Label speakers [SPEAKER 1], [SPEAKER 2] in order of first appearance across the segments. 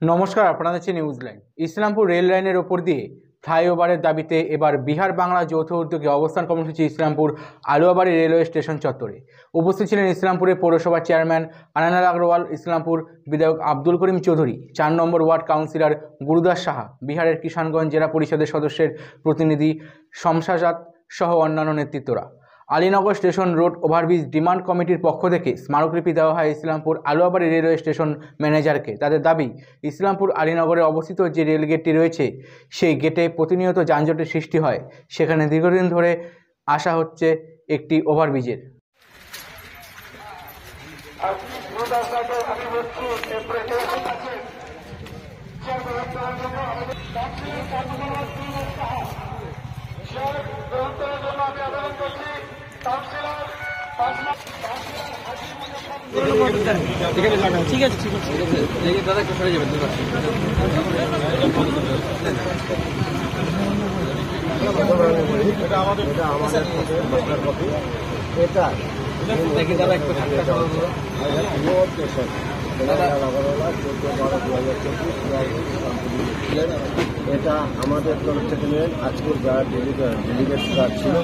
[SPEAKER 1] নমস্কার, আপনারা দেখছেন নিউজ লাইন। ইসলামপুর রেল লাইনের ওপর দিয়ে ফ্লাইওভারের দাবিতে এবার বিহার বাংলা যৌথ উদ্যোগে অবস্থান কর্মসূচি ইসলামপুর আলুয়াবাড়ি রেলওয়ে স্টেশন চত্বরে। উপস্থিত ছিলেন ইসলামপুরের পৌরসভার চেয়ারম্যান আনানাল আগরওয়াল, ইসলামপুর বিধায়ক আব্দুল করিম চৌধুরী, 4 নম্বর ওয়ার্ড কাউন্সিলর গুরুদাস সাহা, বিহারের কিষানগঞ্জ জেলা পরিষদের সদস্যের প্রতিনিধি শমশাজাত সহ অন্যান্য নেতৃত্বরা। Alinagar station road overbridge demand কমিটির পক্ষ থেকে স্মারকলিপি দেওয়া হয় ইসলামপুর আলুয়াবাড়ি রেলওয়ে স্টেশন ম্যানেজারকে। তাদের দাবি, ইসলামপুর আলীনগরে অবস্থিত যে রেল গেটটি রয়েছে সেই গেটে প্রতিনিয়ত যানজটের সৃষ্টি হয়। সেখানে দীর্ঘদিন ধরে আসা হচ্ছে একটি ওভারব্রিজের।
[SPEAKER 2] ঠিক আছে দাদা, একটু সরে যাবেন।
[SPEAKER 3] এটা আমাদের তরফ থেকে নেন। আজকের যারা ডেলিগেট ছিল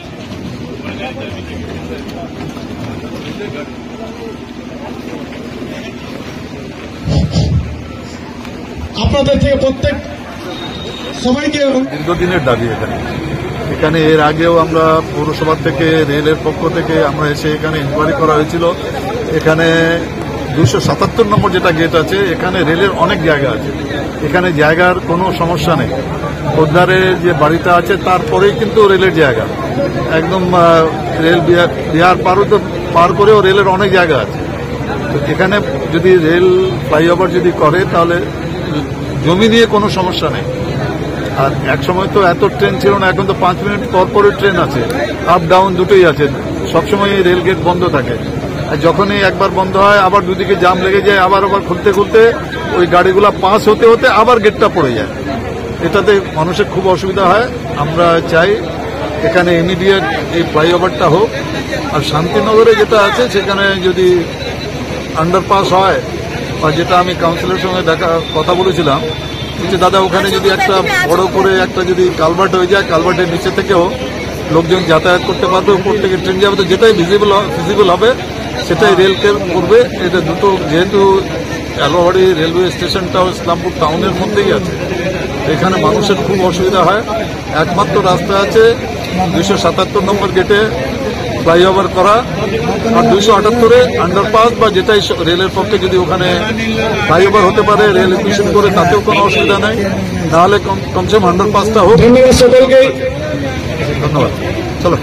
[SPEAKER 4] আপনাদের থেকে প্রত্যেক সবাইকে
[SPEAKER 5] দীর্ঘদিনের দাবি এখানে এর আগেও আমরা পৌরসভা থেকে রেলের পক্ষ থেকে আমরা এসে এখানে ইনকোয়ারি করা হয়েছিল। এখানে 277 নম্বর যেটা গেট আছে, এখানে রেলের অনেক জায়গা আছে, এখানে জায়গার কোনো সমস্যা নেই। খোদ্দারে যে বাড়িটা আছে তারপরেই কিন্তু রেলের জায়গা, একদম রেল বিহার পার করেও রেলের অনেক জায়গা আছে। তো এখানে যদি রেল ফ্লাইওভার যদি করে তাহলে জমি নিয়ে কোনো সমস্যা নেই। আর এক সময় তো এত ট্রেন ছিল না, এখন তো 5 মিনিট পরে ট্রেন আছে, আপ ডাউন দুটোই আছে, সবসময় রেল গেট বন্ধ থাকে। আর যখনই একবার বন্ধ হয় আবার দুদিকে জাম লেগে যায়, আবার খুলতে ওই গাড়িগুলো পাস হতে আবার গেটটা পড়ে যায়। এটাতে মানুষের খুব অসুবিধা হয়। আমরা চাই এখানে ইমিডিয়েট এই ফ্লাইওভারটা হোক। আর শান্তিনগরে যেটা আছে সেখানে যদি আন্ডারপাস হয়, বা যেটা আমি কাউন্সিলরের সঙ্গে কথা বলেছিলাম যে দাদা ওখানে যদি একটা বড় করে একটা যদি কালভার্ট হয়ে যায়, কালভার্টের নিচে থেকেও লোকজন যাতায়াত করতে পারবে, উপর থেকে ট্রেন যাবে, তো যেটাই ভিজিবল হবে সেটাই রেলকে করবে। এটা দুটো, যেহেতু আলুয়াবাড়ি রেলওয়ে স্টেশনটাও ইসলামপুর টাউনের মধ্যেই আছে, এখানে মানুষের খুব অসুবিধা হয়। একমাত্র রাস্তা আছে 277 নম্বর গেটে ফ্লাইওভার করা, আর 278-এ আন্ডারপাস বা যেটাই রেলের পক্ষে যদি ওখানে ফ্লাইওভার হতে পারে রেল মিশন করে, তাতেও কোনো অসুবিধা নেই। নাহলে কমসে কম আন্ডারপাসটা হোক।
[SPEAKER 4] ধন্যবাদ সকলকে।
[SPEAKER 5] ধন্যবাদ। চলো।